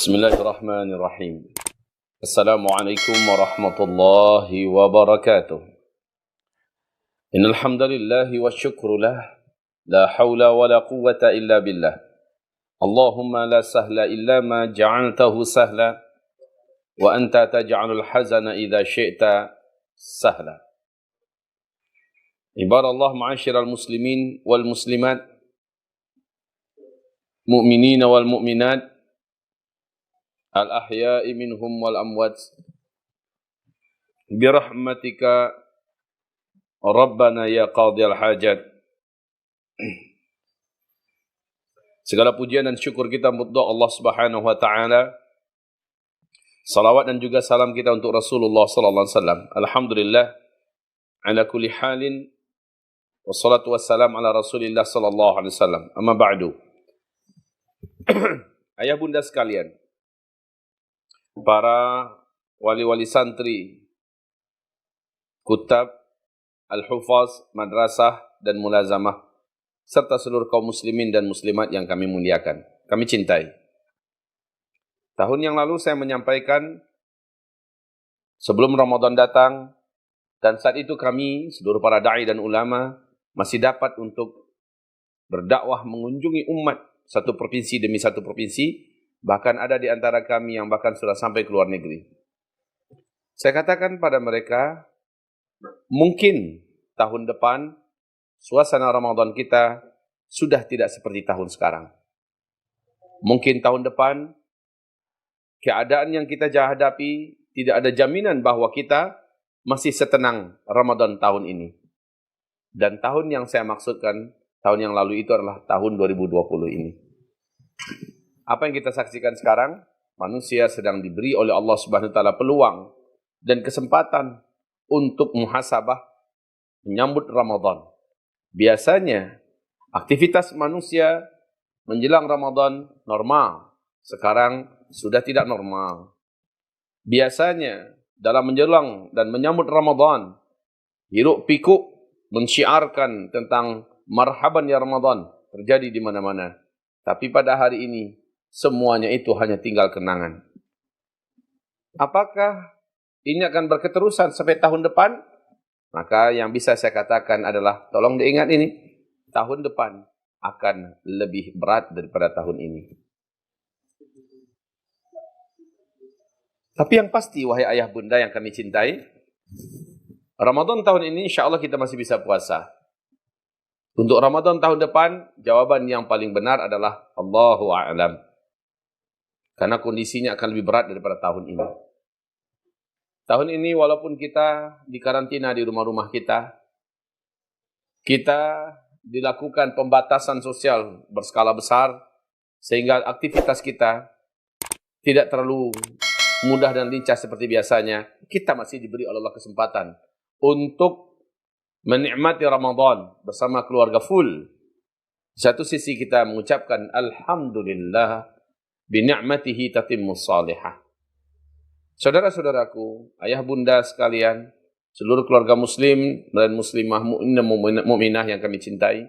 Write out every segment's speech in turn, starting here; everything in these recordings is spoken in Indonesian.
Bismillahirrahmanirrahim. Assalamualaikum warahmatullahi wabarakatuh. Innal hamdalillah wa syukru lah. La haula wa la quwwata illa billah. Allahumma la sahla illa ma ja'altahu sahla wa anta taj'alul hazana idza syi'ta sahla. Ibadallah ma'asyiral muslimin wal muslimat, mu'minina wal mu'minat, al-ahya'i minhum wal amwat, birahmatika Rabbana ya qadiyal hajat. Segala pujian dan syukur kita untuk Allah Subhanahu wa taala. Salawat dan juga salam kita untuk Rasulullah sallallahu alaihi wasallam. Alhamdulillah ala kulli halin, wassalatu wassalam ala Rasulillah sallallahu alaihi wasallam. Amma ba'du. Ayah bunda sekalian, para wali-wali santri, kutab, al-hufaz, madrasah dan mulazamah, serta seluruh kaum muslimin dan muslimat yang kami muliakan, kami cintai. Tahun yang lalu saya menyampaikan sebelum Ramadan datang, dan saat itu kami, seluruh para da'i dan ulama, masih dapat untuk berdakwah mengunjungi umat satu provinsi demi satu provinsi. Bahkan ada di antara kami yang bahkan sudah sampai ke luar negeri. Saya katakan pada mereka, mungkin tahun depan suasana Ramadan kita sudah tidak seperti tahun sekarang. Mungkin tahun depan keadaan yang kita hadapi tidak ada jaminan bahwa kita masih setenang Ramadan tahun ini. Dan tahun yang saya maksudkan, tahun yang lalu itu adalah tahun 2020 ini. Apa yang kita saksikan sekarang? Manusia sedang diberi oleh Allah Subhanahu wa taala peluang dan kesempatan untuk muhasabah menyambut Ramadan. Biasanya aktivitas manusia menjelang Ramadan normal, sekarang sudah tidak normal. Biasanya dalam menjelang dan menyambut Ramadan, hiruk pikuk mensyiarkan tentang marhaban ya Ramadan terjadi di mana-mana. Tapi pada hari ini semuanya itu hanya tinggal kenangan. Apakah ini akan berketerusan sampai tahun depan? Maka yang bisa saya katakan adalah, tolong diingat ini, tahun depan akan lebih berat daripada tahun ini. Tapi yang pasti, wahai ayah bunda yang kami cintai, Ramadan tahun ini insya Allah kita masih bisa puasa. Untuk Ramadan tahun depan, jawaban yang paling benar adalah Allahu a'lam. Karena kondisinya akan lebih berat daripada tahun ini. Tahun ini walaupun kita dikarantina di rumah-rumah kita, kita dilakukan pembatasan sosial berskala besar, sehingga aktivitas kita tidak terlalu mudah dan lincah seperti biasanya. Kita masih diberi oleh Allah kesempatan untuk menikmati Ramadan bersama keluarga full. Di satu sisi kita mengucapkan Alhamdulillah, bini'matihi tatimmus salihah. Saudara-saudaraku, ayah bunda sekalian, seluruh keluarga muslim dan muslimah mu'minah yang kami cintai,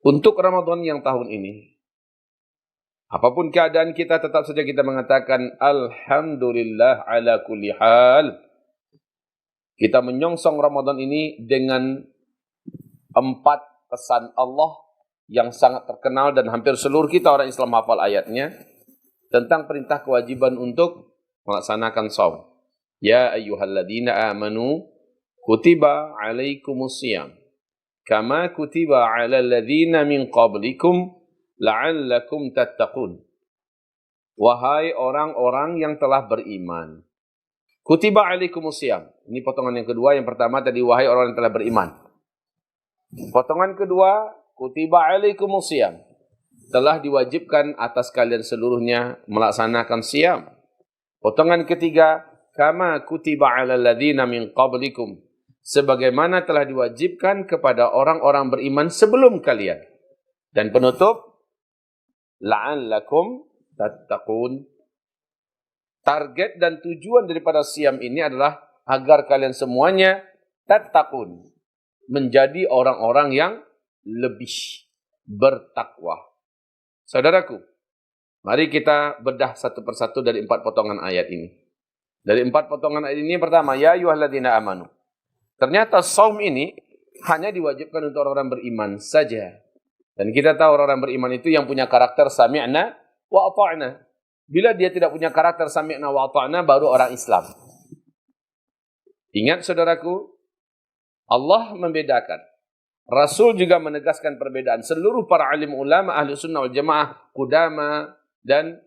untuk Ramadan yang tahun ini, apapun keadaan kita, tetap saja kita mengatakan Alhamdulillah ala kulli hal. Kita menyongsong Ramadan ini dengan 4 pesan Allah yang sangat terkenal dan hampir seluruh kita orang Islam hafal ayatnya, tentang perintah kewajiban untuk melaksanakan shaum. Ya ayyuhalladzina amanu kutiba alaikumusiyam kama kutiba alal ladzina min qablikum la'allakum tattaqun. Wahai orang-orang yang telah beriman, kutiba alaikumusiyam. Ini potongan yang kedua. Yang pertama tadi wahai orang yang telah beriman. Potongan kedua, kutiba alaikumusiyam, telah diwajibkan atas kalian seluruhnya melaksanakan siam. Potongan ketiga, kama kutiba alal ladzina min qablikum, sebagaimana telah diwajibkan kepada orang-orang beriman sebelum kalian. Dan penutup, la'allakum tattaqun. Target dan tujuan daripada siam ini adalah agar kalian semuanya tattaqun, menjadi orang-orang yang lebih bertakwa. Saudaraku, Mari kita bedah satu persatu dari 4 potongan ayat ini. Dari 4 potongan ayat ini pertama, ya ayyuhalladzina amanu. Ternyata saum ini hanya diwajibkan untuk orang-orang beriman saja. Dan kita tahu orang-orang beriman itu yang punya karakter sami'na wa ata'na. Bila dia tidak punya karakter sami'na wa ata'na, baru orang Islam. Ingat saudaraku, Allah membedakan. Rasul juga menegaskan perbedaan. Seluruh para alim ulama, ahli sunnah wal jamaah, qudama, dan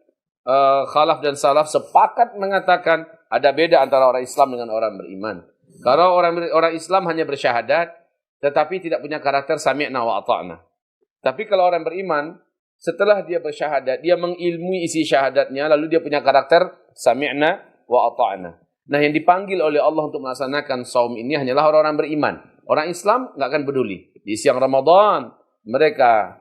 khalaf dan salaf sepakat mengatakan ada beda antara orang Islam dengan orang beriman. Kalau orang Islam hanya bersyahadat, tetapi tidak punya karakter sami'na wa ata'na. Tapi kalau orang beriman, setelah dia bersyahadat, dia mengilmui isi syahadatnya, lalu dia punya karakter sami'na wa ata'na. Nah, yang dipanggil oleh Allah untuk melaksanakan saum ini hanyalah orang-orang beriman. Orang Islam nggak akan peduli. Di siang Ramadan, mereka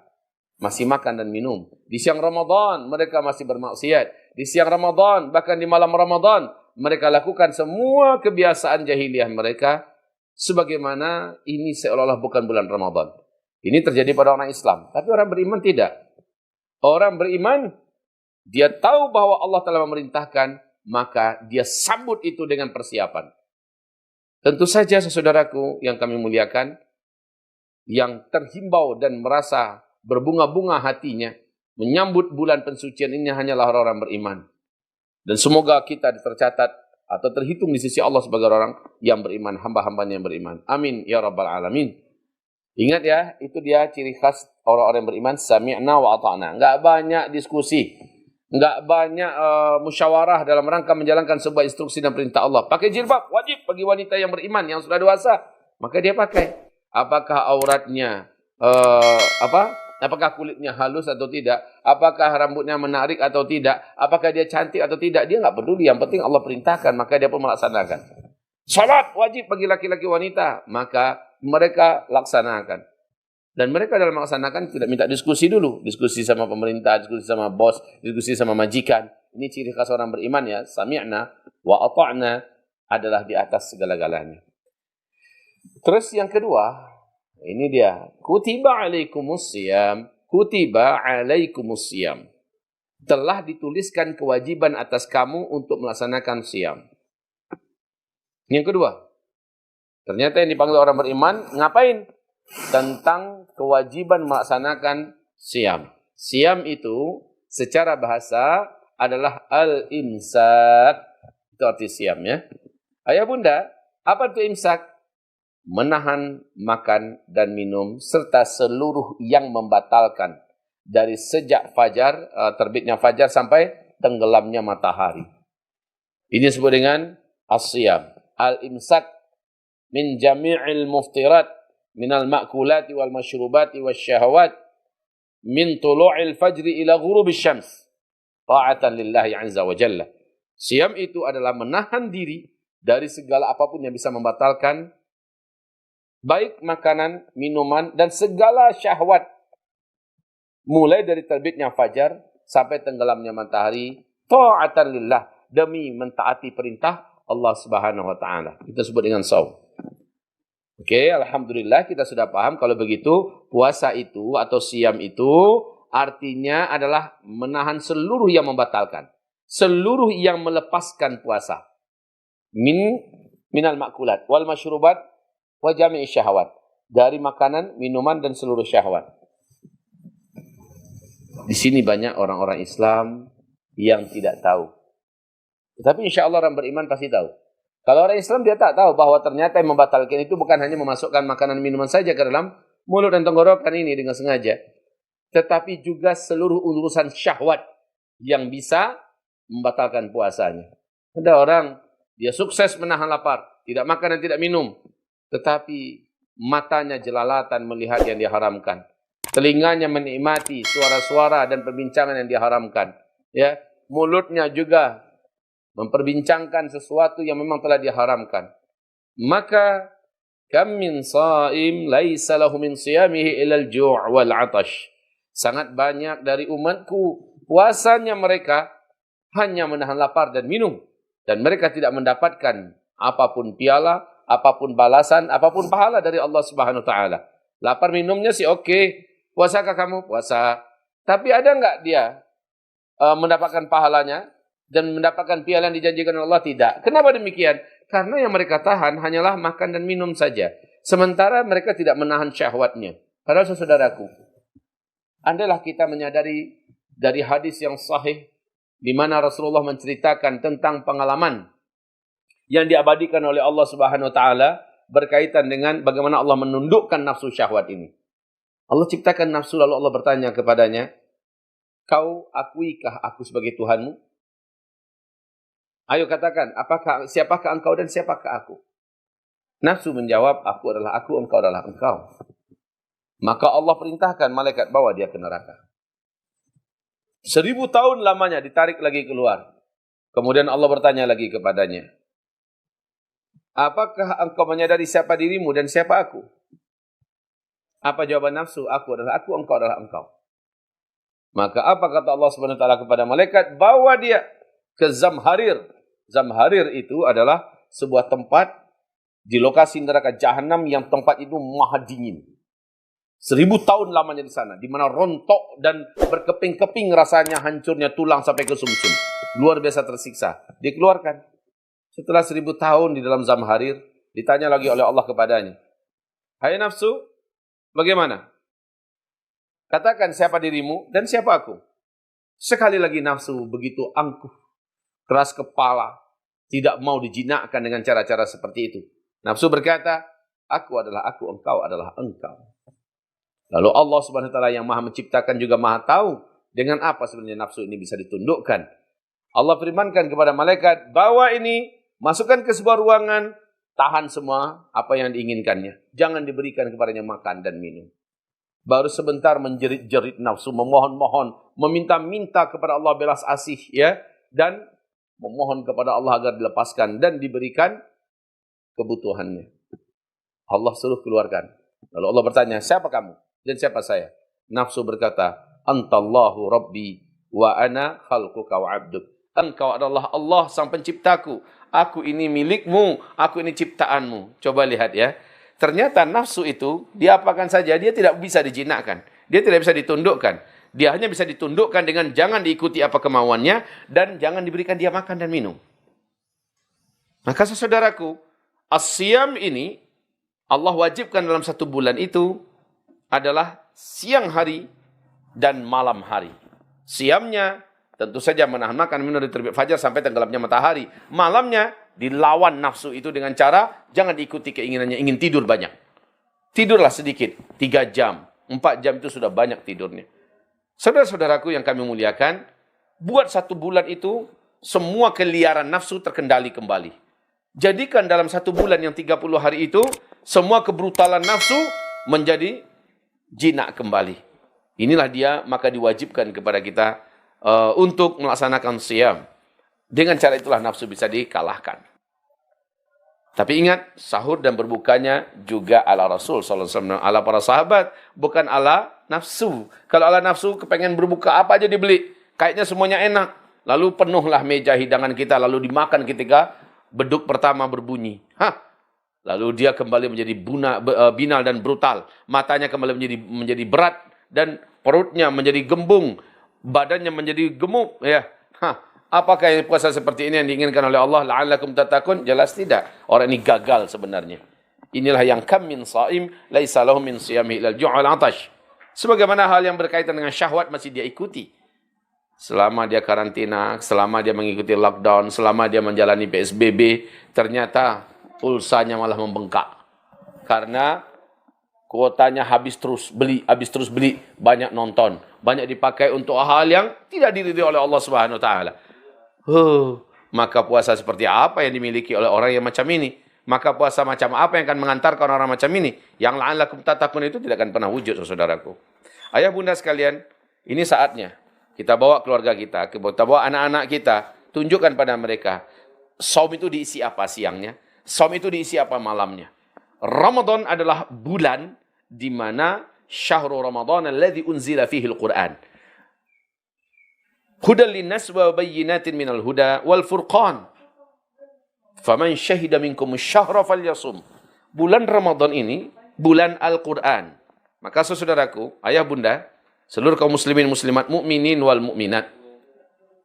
masih makan dan minum. Di siang Ramadan, mereka masih bermaksiat. Di siang Ramadan, bahkan di malam Ramadan, mereka lakukan semua kebiasaan jahiliyah mereka, sebagaimana ini seolah-olah bukan bulan Ramadan. Ini terjadi pada orang Islam. Tapi orang beriman tidak. Orang beriman, dia tahu bahwa Allah telah memerintahkan, maka dia sambut itu dengan persiapan. Tentu saja, saudaraku yang kami muliakan, yang terhimbau dan merasa berbunga-bunga hatinya, menyambut bulan pensucian ini hanyalah orang-orang beriman. Dan semoga kita tercatat atau terhitung di sisi Allah sebagai orang yang beriman, hamba-hambanya yang beriman. Amin ya rabbal alamin. Ingat ya, itu dia ciri khas orang-orang yang beriman, sami'na wa ata'na. Enggak banyak diskusi, enggak banyak musyawarah dalam rangka menjalankan sebuah instruksi dan perintah Allah. Pakai jilbab wajib bagi wanita yang beriman yang sudah dewasa, maka dia pakai. Apakah auratnya apakah kulitnya halus atau tidak, apakah rambutnya menarik atau tidak, apakah dia cantik atau tidak, dia enggak peduli. Yang penting Allah perintahkan, maka dia pun melaksanakan. Salat wajib bagi laki-laki wanita, maka mereka laksanakan. Dan mereka dalam melaksanakan tidak minta diskusi dulu. Diskusi sama pemerintah, diskusi sama bos, diskusi sama majikan. Ini ciri khas orang beriman ya. Sami'na wa ata'na adalah di atas segala-galanya. Terus yang kedua, ini dia. Kutiba alaikumus siyam. Kutiba alaikumus siyam. Telah dituliskan kewajiban atas kamu untuk melaksanakan siyam. Yang kedua, ternyata yang dipanggil orang beriman, ngapain? Tentang kewajiban melaksanakan siyam. Siyam itu secara bahasa adalah al-imsak. Itu arti siyam ya. Ayah bunda, apa itu imsak? Menahan makan dan minum serta seluruh yang membatalkan dari sejak fajar, terbitnya fajar sampai tenggelamnya matahari. Ini disebut dengan as-siyam. Al-imsak min jami'il muftirat minal ma'kulati wal masyrubati wasyahawat min tulu'il fajri ila ghurubis syams ta'atan lillahi azza wa jalla. Siyam itu adalah menahan diri dari segala apapun yang bisa membatalkan baik makanan, minuman dan segala syahwat mulai dari terbitnya fajar sampai tenggelamnya matahari ta'atan lillah, demi mentaati perintah Allah Subhanahu wa taala. Kita sebut dengan saum. Oke, alhamdulillah kita sudah paham kalau begitu puasa itu atau siyam itu artinya adalah menahan seluruh yang membatalkan, seluruh yang melepaskan puasa. Minal makulat wal masyrubat wa jami'i syahwat, dari makanan, minuman dan seluruh syahwat. Di sini banyak orang-orang Islam yang tidak tahu. Tapi insya Allah orang beriman pasti tahu. Kalau orang Islam dia tak tahu bahwa ternyata yang membatalkan itu bukan hanya memasukkan makanan minuman saja ke dalam mulut dan tenggorokan ini dengan sengaja, tetapi juga seluruh urusan syahwat yang bisa membatalkan puasanya. Ada orang dia sukses menahan lapar, tidak makan dan tidak minum, tetapi matanya jelalatan melihat yang diharamkan, telinganya menikmati suara-suara dan perbincangan yang diharamkan, ya, mulutnya juga memperbincangkan sesuatu yang memang telah diharamkan. Maka kam min shaim laisa lahu min siyamihi illa al-ju' wal 'atash. Sangat banyak dari umatku puasanya mereka hanya menahan lapar dan minum, dan mereka tidak mendapatkan apapun piala, apapun balasan, apapun pahala dari Allah Subhanahu wa taala. Lapar minumnya sih oke. Puasakah kamu? Puasa. Tapi ada enggak dia mendapatkan pahalanya dan mendapatkan piala yang dijanjikan oleh Allah? Tidak. Kenapa demikian? Karena yang mereka tahan hanyalah makan dan minum saja. Sementara mereka tidak menahan syahwatnya. Padahal saudaraku, andailah kita menyadari dari hadis yang sahih di mana Rasulullah menceritakan tentang pengalaman yang diabadikan oleh Allah Subhanahu wa taala berkaitan dengan bagaimana Allah menundukkan nafsu syahwat ini. Allah ciptakan nafsu lalu Allah bertanya kepadanya, "Kau akuikah aku sebagai Tuhanmu?" Ayo katakan, siapakah engkau dan siapakah aku? Nafsu menjawab, aku adalah aku, engkau adalah engkau. Maka Allah perintahkan malaikat bawa dia ke neraka. 1000 tahun lamanya ditarik lagi keluar. Kemudian Allah bertanya lagi kepadanya, apakah engkau menyadari siapa dirimu dan siapa aku? Apa jawaban nafsu? Aku adalah aku, engkau adalah engkau. Maka apa kata Allah Subhanahu wa taala kepada malaikat? Bawa dia ke Zamharir. Zamharir itu adalah sebuah tempat di lokasi neraka Jahanam yang tempat itu maha dingin. 1000 tahun lamanya di sana, di mana rontok dan berkeping-keping rasanya, hancurnya tulang sampai ke sumsum. Luar biasa tersiksa. Dikeluarkan. Setelah 1000 tahun di dalam Zamharir, ditanya lagi oleh Allah kepadanya, hai nafsu, bagaimana? Katakan siapa dirimu dan siapa aku? Sekali lagi nafsu begitu angkuh, keras kepala, tidak mau dijinakkan dengan cara-cara seperti itu. Nafsu berkata, aku adalah aku, engkau adalah engkau. Lalu Allah Subhanahu wa taala yang Maha menciptakan juga Maha tahu dengan apa sebenarnya nafsu ini bisa ditundukkan. Allah firmankan kepada malaikat, bawa ini, masukkan ke sebuah ruangan, tahan semua apa yang diinginkannya. Jangan diberikan kepadanya makan dan minum. Baru sebentar menjerit-jerit nafsu, memohon-mohon, meminta-minta kepada Allah belas asih, ya, dan memohon kepada Allah agar dilepaskan dan diberikan kebutuhannya. Allah suruh keluarkan. Lalu Allah bertanya, siapa kamu dan siapa saya? Nafsu berkata, Antallahu Rabbi wa ana khalquka wa abduk. Engkau adalah Allah sang penciptaku. Aku ini milikmu, aku ini ciptaanmu. Coba lihat ya. Ternyata nafsu itu diapakan saja, dia tidak bisa dijinakkan. Dia tidak bisa ditundukkan. Dia hanya bisa ditundukkan dengan jangan diikuti apa kemauannya dan jangan diberikan dia makan dan minum. Maka saudaraku, as-siyam ini Allah wajibkan dalam 1 bulan itu adalah siang hari dan malam hari. Siamnya tentu saja menahan makan minum dari terbit fajar sampai tenggelamnya matahari. Malamnya dilawan nafsu itu dengan cara jangan diikuti keinginannya, ingin tidur banyak. Tidurlah sedikit, 3 jam, 4 jam itu sudah banyak tidurnya. Saudara-saudaraku yang kami muliakan, buat 1 bulan itu semua keliaran nafsu terkendali kembali. Jadikan dalam 1 bulan yang 30 hari itu, semua kebrutalan nafsu menjadi jinak kembali. Inilah dia, maka diwajibkan kepada kita untuk melaksanakan siyam. Dengan cara itulah nafsu bisa dikalahkan. Tapi ingat, sahur dan berbukanya juga ala Rasul SAW, ala para sahabat, bukan ala nafsu. Kalau ala nafsu, kepengen berbuka apa aja dibeli. Kayaknya semuanya enak. Lalu penuhlah meja hidangan kita, lalu dimakan ketika beduk pertama berbunyi. Lalu dia kembali menjadi binal dan brutal. Matanya kembali menjadi berat dan perutnya menjadi gembung, badannya menjadi gemuk. Ya, apakah puasa seperti ini yang diinginkan oleh Allah? La'allakum tattaqun? Jelas tidak. Orang ini gagal sebenarnya. Inilah yang kam min shaim laisa lahu min siyamihi ilal ju'al atash. Sebagaimana hal yang berkaitan dengan syahwat masih dia ikuti. Selama dia karantina, selama dia mengikuti lockdown, selama dia menjalani PSBB, ternyata pulsanya malah membengkak. Karena kuotanya habis terus beli, banyak nonton, banyak dipakai untuk hal yang tidak diridhoi oleh Allah Subhanahu wa taala. Maka puasa seperti apa yang dimiliki oleh orang yang macam ini? Maka puasa macam apa yang akan mengantarkan orang macam ini? Yang la'allakum tattaqun itu tidak akan pernah wujud, saudaraku. Ayah bunda sekalian, ini saatnya kita bawa keluarga kita, kita bawa anak-anak kita, tunjukkan pada mereka, saum itu diisi apa siangnya, saum itu diisi apa malamnya. Ramadan adalah bulan di mana syahrul Ramadan alladzi unzila fihi al-Qur'an. Hudal linnas wa bayyinatin minal huda wal furqan. Faman syahida minkum asy-syahra falyasum. Bulan Ramadan ini bulan Al-Qur'an. Maka saudaraku, ayah bunda, seluruh kaum muslimin muslimat, mukminin wal mukminat,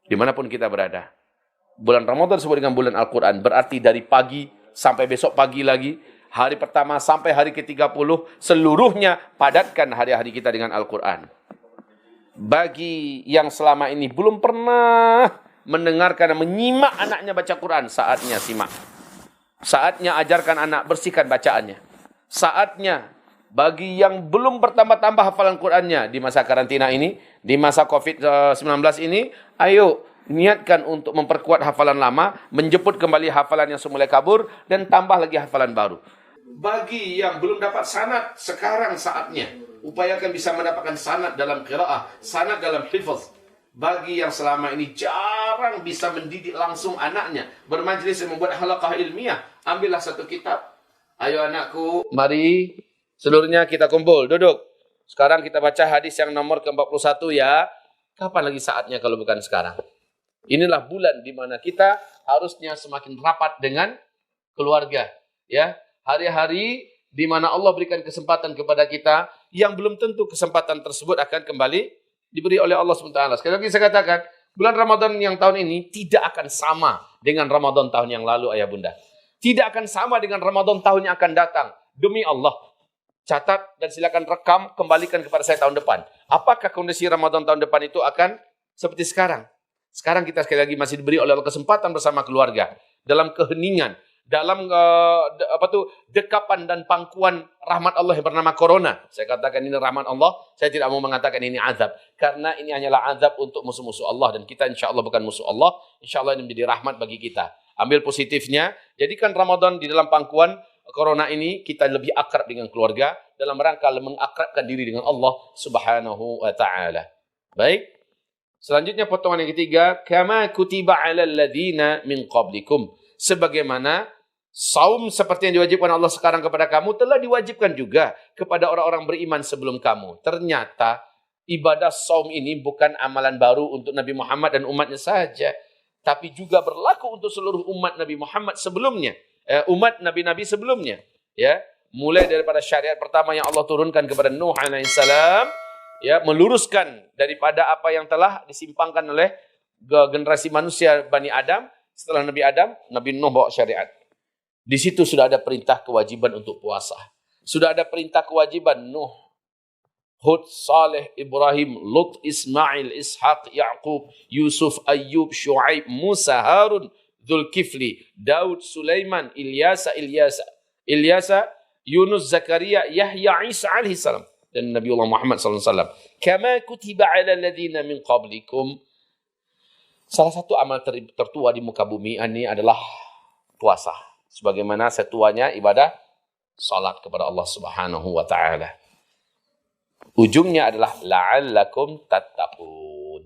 dimanapun kita berada. Bulan Ramadan disebut dengan bulan Al-Quran, berarti dari pagi sampai besok pagi lagi, hari pertama sampai hari ke-30, seluruhnya padatkan hari-hari kita dengan Al-Quran. Bagi yang selama ini belum pernah mendengarkan dan menyimak anaknya baca Quran, saatnya simak. Saatnya ajarkan anak, bersihkan bacaannya. Saatnya bagi yang belum bertambah-tambah hafalan Qurannya di masa karantina ini, di masa COVID-19 ini, ayo niatkan untuk memperkuat hafalan lama, menjemput kembali hafalan yang semula kabur, dan tambah lagi hafalan baru. Bagi yang belum dapat sanad, sekarang saatnya. Upayakan bisa mendapatkan sanad dalam qiraah, sanad dalam hifaz. Bagi yang selama ini jarang bisa mendidik langsung anaknya, bermajlis dan membuat halaqah ilmiah, ambillah satu kitab. Ayo anakku, mari seluruhnya kita kumpul, duduk. Sekarang kita baca hadis yang nomor ke-41 ya. Kapan lagi saatnya kalau bukan sekarang? Inilah bulan di mana kita harusnya semakin rapat dengan keluarga. Ya, hari-hari di mana Allah berikan kesempatan kepada kita yang belum tentu kesempatan tersebut akan kembali diberi oleh Allah SWT. Sekali lagi saya katakan, bulan Ramadan yang tahun ini tidak akan sama dengan Ramadan tahun yang lalu, ayah bunda. Tidak akan sama dengan Ramadan tahun yang akan datang. Demi Allah, catat dan silakan rekam, kembalikan kepada saya tahun depan. Apakah kondisi Ramadan tahun depan itu akan seperti sekarang? Sekarang kita sekali lagi masih diberi oleh Allah kesempatan bersama keluarga, dalam keheningan, dalam dekapan dan pangkuan rahmat Allah yang bernama Corona. Saya katakan ini rahmat Allah, saya tidak mau mengatakan ini azab, karena ini hanyalah azab untuk musuh-musuh Allah, dan kita insya Allah bukan musuh Allah. Insya Allah ini menjadi rahmat bagi kita. Ambil positifnya, jadikan Ramadan di dalam pangkuan Corona ini kita lebih akrab dengan keluarga, dalam rangka mengakrabkan diri dengan Allah Subhanahu wa Ta'ala. Baik. Selanjutnya potongan yang ketiga, kama kutiba 'alal ladzina min qablikum. Sebagaimana saum seperti yang diwajibkan Allah sekarang kepada kamu telah diwajibkan juga kepada orang-orang beriman sebelum kamu. Ternyata ibadah saum ini bukan amalan baru untuk Nabi Muhammad dan umatnya saja, tapi juga berlaku untuk seluruh umat Nabi Muhammad sebelumnya, umat nabi-nabi sebelumnya. Ya, mulai daripada syariat pertama yang Allah turunkan kepada Nuh alaihissalam, ya, meluruskan daripada apa yang telah disimpangkan oleh generasi manusia Bani Adam. Setelah Nabi Adam, Nabi Nuh bawa syariat. Di situ sudah ada perintah kewajiban untuk puasa. Sudah ada perintah kewajiban Nuh, Hud, Saleh, Ibrahim, Lut, Ismail, Ishaq, Yaqub, Yusuf, Ayyub, Shu'aib, Musa, Harun, Dzulkifli, Daud, Sulaiman, Ilyasa, Yunus, Zakaria, Yahya, Isa alaihissalam, dan Nabiullah Muhammad SAW. Kama kutiba 'alal ladzina min qablikum. Salah satu amal tertua di muka bumi ini adalah puasa. Sebagaimana setuanya ibadah salat kepada Allah Subhanahu wa Ta'ala. Ujungnya adalah la'allakum tattaqun.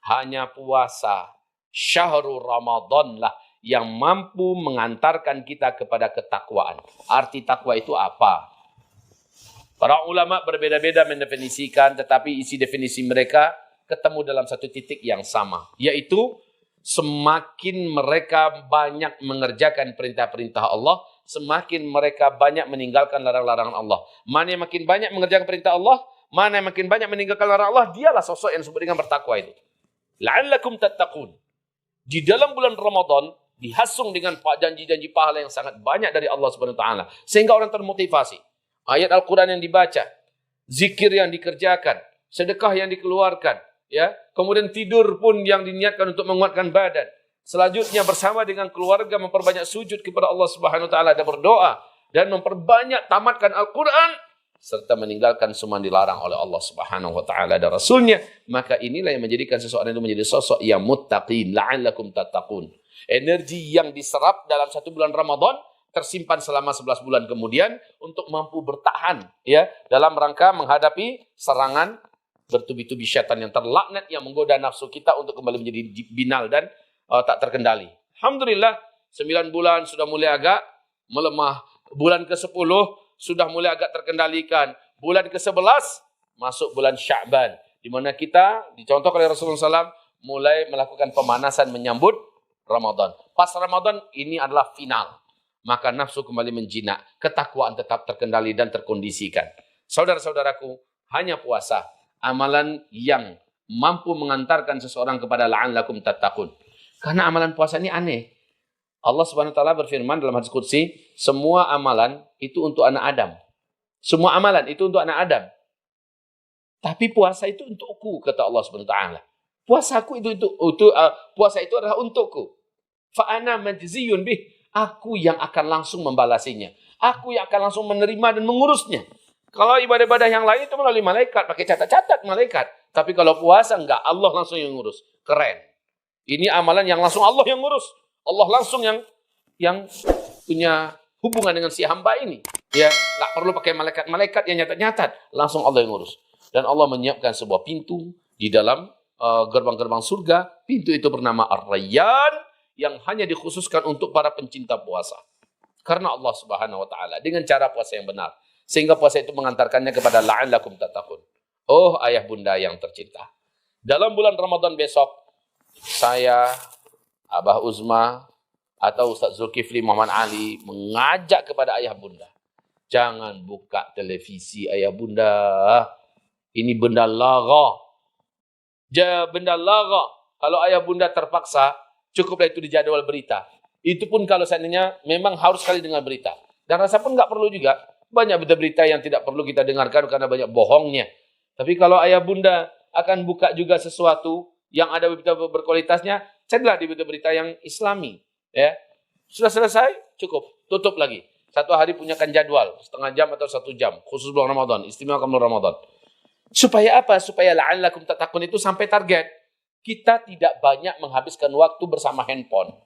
Hanya puasa syahrul Ramadan lah yang mampu mengantarkan kita kepada ketakwaan. Arti takwa itu apa? Para ulama berbeda-beda mendefinisikan, tetapi isi definisi mereka ketemu dalam satu titik yang sama, yaitu semakin mereka banyak mengerjakan perintah-perintah Allah, semakin mereka banyak meninggalkan larang-larangan Allah. Mana yang makin banyak mengerjakan perintah Allah, mana yang makin banyak meninggalkan larangan Allah, dialah sosok yang disebut dengan bertakwa itu. La'allakum tattaqun. Di dalam bulan Ramadan dihasung dengan janji-janji pahala yang sangat banyak dari Allah Subhanahu wa Ta'ala, sehingga orang termotivasi. Ayat Al-Quran yang dibaca, zikir yang dikerjakan, sedekah yang dikeluarkan, ya, kemudian tidur pun yang diniatkan untuk menguatkan badan. Selanjutnya bersama dengan keluarga memperbanyak sujud kepada Allah Subhanahu wa Ta'ala dan berdoa, dan memperbanyak tamatkan Al-Quran, serta meninggalkan semua yang dilarang oleh Allah Subhanahu wa Ta'ala dan Rasulnya. Maka inilah yang menjadikan seseorang itu menjadi sosok yang muttaqin, la'allakum tattaqun. Energi yang diserap dalam satu bulan Ramadan tersimpan selama 11 bulan kemudian untuk mampu bertahan, ya, dalam rangka menghadapi serangan bertubi-tubi syaitan yang terlaknat yang menggoda nafsu kita untuk kembali menjadi binal dan tak terkendali. Alhamdulillah, 9 bulan sudah mulai agak melemah. Bulan ke-10 sudah mulai agak terkendalikan. Bulan ke-11 masuk bulan Sya'ban, di mana kita dicontohkan oleh Rasulullah SAW mulai melakukan pemanasan menyambut Ramadan. Pas Ramadan ini adalah final. Maka nafsu kembali menjinak, ketakwaan tetap terkendali dan terkondisikan. Saudara-saudaraku, hanya puasa, amalan yang mampu mengantarkan seseorang kepada la'allakum tattaqun. Karena amalan puasa ini aneh. Allah Subhanahu wa taala berfirman dalam hadis qudsi, semua amalan itu untuk anak Adam. Semua amalan itu untuk anak Adam. Tapi puasa itu untukku, kata Allah Subhanahu wa taala. Puasaku puasa itu adalah untukku. Fa ana majziyun bih. Aku yang akan langsung membalasinya. Aku yang akan langsung menerima dan mengurusnya. Kalau ibadah-ibadah yang lain itu melalui malaikat, pakai catat-catat malaikat. Tapi kalau puasa enggak, Allah langsung yang ngurus. Keren. Ini amalan yang langsung Allah yang ngurus. Allah langsung yang punya hubungan dengan si hamba ini. Ya, enggak perlu pakai malaikat-malaikat yang nyatat-nyatat, langsung Allah yang ngurus. Dan Allah menyiapkan sebuah pintu di dalam gerbang-gerbang surga. Pintu itu bernama Ar-Rayyan yang hanya dikhususkan untuk para pencinta puasa. Karena Allah Subhanahu wa taala dengan cara puasa yang benar. Sehingga puasa itu mengantarkannya kepada la'allakum tattaqun. Oh ayah bunda yang tercinta. Dalam bulan Ramadan besok, saya, Abah Uzma, atau Ustaz Zulkifli Muhammad Ali mengajak kepada ayah bunda. Jangan buka televisi ayah bunda. Ini benda lara. Benda lara. Kalau ayah bunda terpaksa, cukuplah itu di jadwal berita. Itu pun kalau seandainya memang harus sekali dengar berita. Dan rasa pun nggak perlu juga. Banyak berita-berita yang tidak perlu kita dengarkan karena banyak bohongnya. Tapi kalau ayah bunda akan buka juga sesuatu yang ada berita berkualitasnya, carilah di berita-berita yang islami. Ya. Sudah selesai, cukup. Tutup lagi. Satu hari punyakan jadwal, setengah jam atau 1 jam. Khusus bulan Ramadan, istimewa bulan Ramadan. Supaya apa? Supaya la'allakum tattaqun itu sampai target. Kita tidak banyak menghabiskan waktu bersama handphone.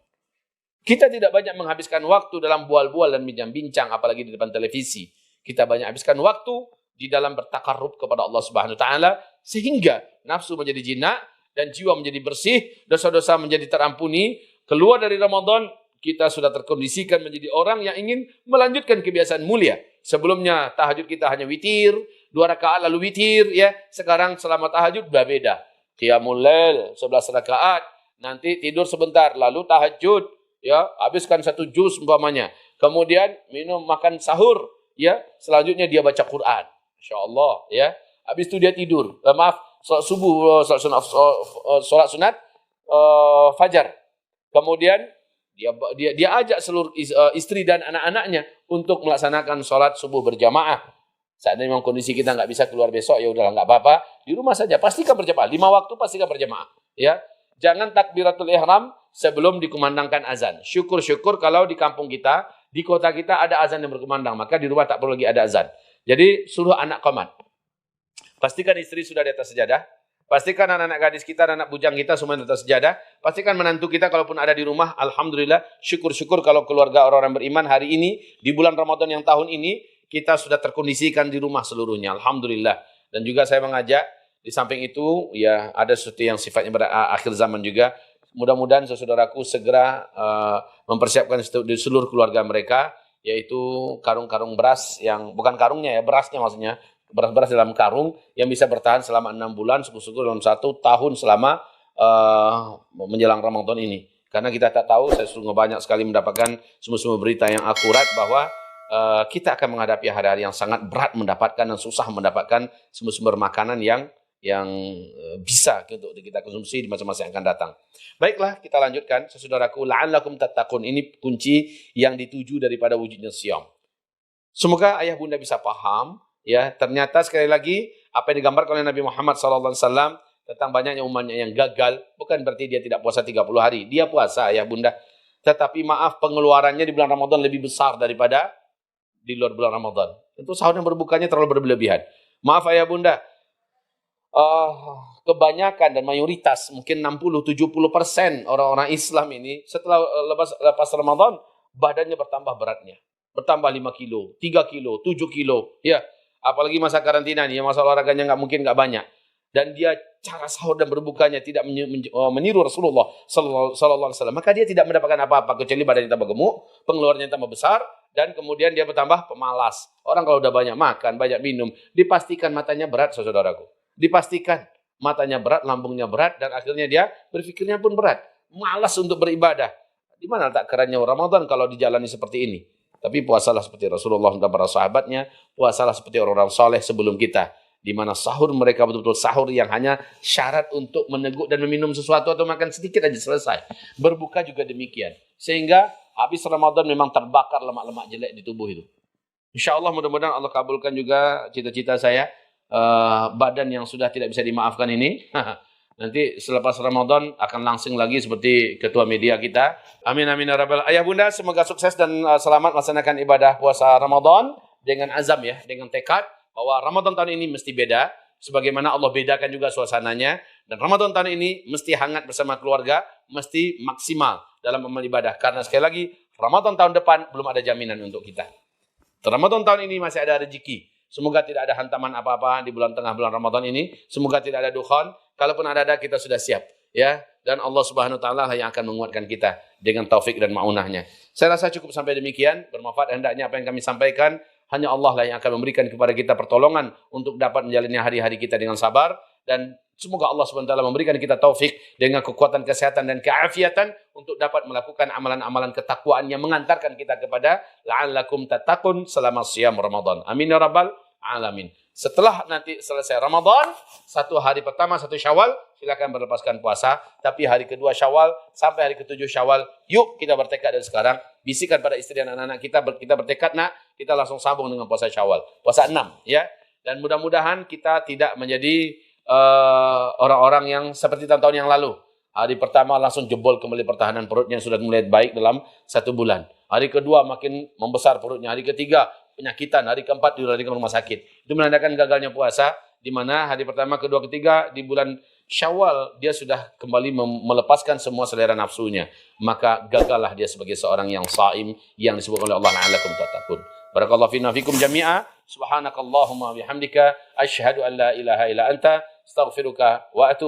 Kita tidak banyak menghabiskan waktu dalam bual-bual dan bincang-bincang, apalagi di depan televisi. Kita banyak habiskan waktu di dalam bertakarrub kepada Allah Subhanahu wa taala sehingga nafsu menjadi jinak dan jiwa menjadi bersih, dosa-dosa menjadi terampuni. Keluar dari Ramadan, kita sudah terkondisikan menjadi orang yang ingin melanjutkan kebiasaan mulia. Sebelumnya tahajud kita hanya witir, 2 rakaat lalu witir, ya. Sekarang selama tahajud berbeda. Qiyamul lail 11 rakaat, nanti tidur sebentar, lalu tahajud, ya, habiskan 1 juz umpamanya. Kemudian makan sahur, ya. Selanjutnya dia baca Quran. Insyaallah, ya. Habis itu dia tidur. Salat subuh, salat sunat fajar. Kemudian dia ajak seluruh istri dan anak-anaknya untuk melaksanakan sholat subuh berjamaah. Seandainya memang kondisi kita nggak bisa keluar besok, ya udahlah nggak apa-apa, di rumah saja pastikan berjamaah. 5 waktu pastikan berjamaah. Ya, jangan takbiratul ihram sebelum dikumandangkan azan. Syukur-syukur kalau di kampung kita, di kota kita ada azan yang berkumandang, maka di rumah tak perlu lagi ada azan. Jadi suruh anak qomat. Pastikan istri sudah di atas sejadah. Pastikan anak-anak gadis kita, anak bujang kita semua di atas sejadah. Pastikan menantu kita kalaupun ada di rumah, alhamdulillah, syukur-syukur kalau keluarga orang-orang beriman hari ini, di bulan Ramadan yang tahun ini, kita sudah terkondisikan di rumah seluruhnya, alhamdulillah. Dan juga saya mengajak, di samping itu, ya ada sesuatu yang sifatnya akhir zaman juga. Mudah-mudahan saudaraku segera mempersiapkan di seluruh keluarga mereka, yaitu karung-karung beras yang, bukan karungnya ya, berasnya maksudnya, beras-beras dalam karung yang bisa bertahan selama 6 bulan, syukur-syukur dalam 1 tahun selama menjelang Ramadan ini. Karena kita tak tahu, saya sungguh banyak sekali mendapatkan sumber-sumber berita yang akurat bahwa kita akan menghadapi hari-hari yang sangat berat mendapatkan dan susah mendapatkan sumber-sumber makanan yang bisa untuk kita konsumsi di masa-masa yang akan datang. Baiklah, kita lanjutkan. Saudaraku, la'allakum tattaqun. Ini kunci yang dituju daripada wujudnya siam. Semoga ayah bunda bisa paham. Ya, ternyata sekali lagi apa yang digambarkan oleh Nabi Muhammad SAW tentang banyaknya umatnya yang gagal, bukan berarti dia tidak puasa 30 hari. Dia puasa ya bunda. Tetapi maaf, pengeluarannya di bulan Ramadan lebih besar daripada di luar bulan Ramadan. Tentu sahur yang berbukanya terlalu berlebihan. Maaf ayah bunda. Kebanyakan dan mayoritas mungkin 60-70% orang-orang Islam ini setelah lepas Ramadan badannya bertambah beratnya. Bertambah 5 kilo, 3 kilo, 7 kilo. Ya. Apalagi masa karantina ini, masa olahraganya nggak banyak. Dan dia cara sahur dan berbukanya tidak meniru Rasulullah Sallallahu Alaihi Wasallam. Maka dia tidak mendapatkan apa-apa kecuali badannya tambah gemuk, pengeluarannya tambah besar, dan kemudian dia bertambah pemalas. Orang kalau udah banyak makan, banyak minum, dipastikan matanya berat, saudaraku. Dipastikan matanya berat, lambungnya berat, dan akhirnya dia berpikirnya pun berat. Malas untuk beribadah. Di mana tak kerannya Ramadan kalau dijalani seperti ini? Tapi puasalah seperti Rasulullah dan para sahabatnya, puasalah seperti orang-orang soleh sebelum kita. di mana sahur mereka betul-betul sahur yang hanya syarat untuk meneguk dan meminum sesuatu atau makan sedikit aja selesai. Berbuka juga demikian. Sehingga habis Ramadan memang terbakar lemak-lemak jelek di tubuh itu. Insya Allah mudah-mudahan Allah kabulkan juga cita-cita saya. Badan yang sudah tidak bisa dimaafkan ini. Nanti selepas Ramadan akan langsing lagi seperti ketua media kita. Amin amin ya rabbal. Ayah bunda semoga sukses dan selamat melaksanakan ibadah puasa Ramadan dengan azam ya, dengan tekad bahwa Ramadan tahun ini mesti beda, sebagaimana Allah bedakan juga suasananya. Dan Ramadan tahun ini mesti hangat bersama keluarga, mesti maksimal dalam amal ibadah. Karena sekali lagi, Ramadan tahun depan belum ada jaminan untuk kita. Ramadan tahun ini masih ada rezeki. Semoga tidak ada hantaman apa-apa di bulan tengah bulan Ramadan ini. Semoga tidak ada dukhan. Kalaupun ada kita sudah siap. Ya, dan Allah Subhanahu wa taala yang akan menguatkan kita dengan taufik dan maunahnya. Saya rasa cukup sampai demikian. Bermanfaat hendaknya apa yang kami sampaikan. Hanya Allah lah yang akan memberikan kepada kita pertolongan untuk dapat menjalani hari-hari kita dengan sabar. Dan semoga Allah SWT memberikan kita taufik dengan kekuatan kesehatan dan keafiatan untuk dapat melakukan amalan-amalan ketakwaan yang mengantarkan kita kepada la'allakum tattaqun selama siyam Ramadan. Amin ya rabbal alamin. Setelah nanti selesai Ramadan, satu hari pertama, satu Syawal, silakan berlepaskan puasa. Tapi hari kedua Syawal sampai hari ketujuh Syawal, yuk kita bertekad dari sekarang. Bisikan pada istri dan anak-anak kita bertekad, nak, kita langsung sambung dengan puasa Syawal. Puasa 6, ya. Dan mudah-mudahan kita tidak menjadi orang-orang yang seperti tahun-tahun yang lalu. Hari pertama langsung jebol kembali pertahanan perutnya yang sudah mulai baik dalam 1 bulan. Hari kedua makin membesar perutnya. Hari ketiga penyakitan. Hari keempat dilarikan ke rumah sakit. Itu menandakan gagalnya puasa. Di mana hari pertama, kedua, ketiga di bulan Syawal dia sudah kembali melepaskan semua selera nafsunya. Maka gagallah dia sebagai seorang yang saim yang disebut oleh Allah la'allakum tattaqun. Barakallahu fina fikum jami'a. Subhanakallahumma bihamdika asyhadu an la ilaha illa anta astaghfiruka wa atubu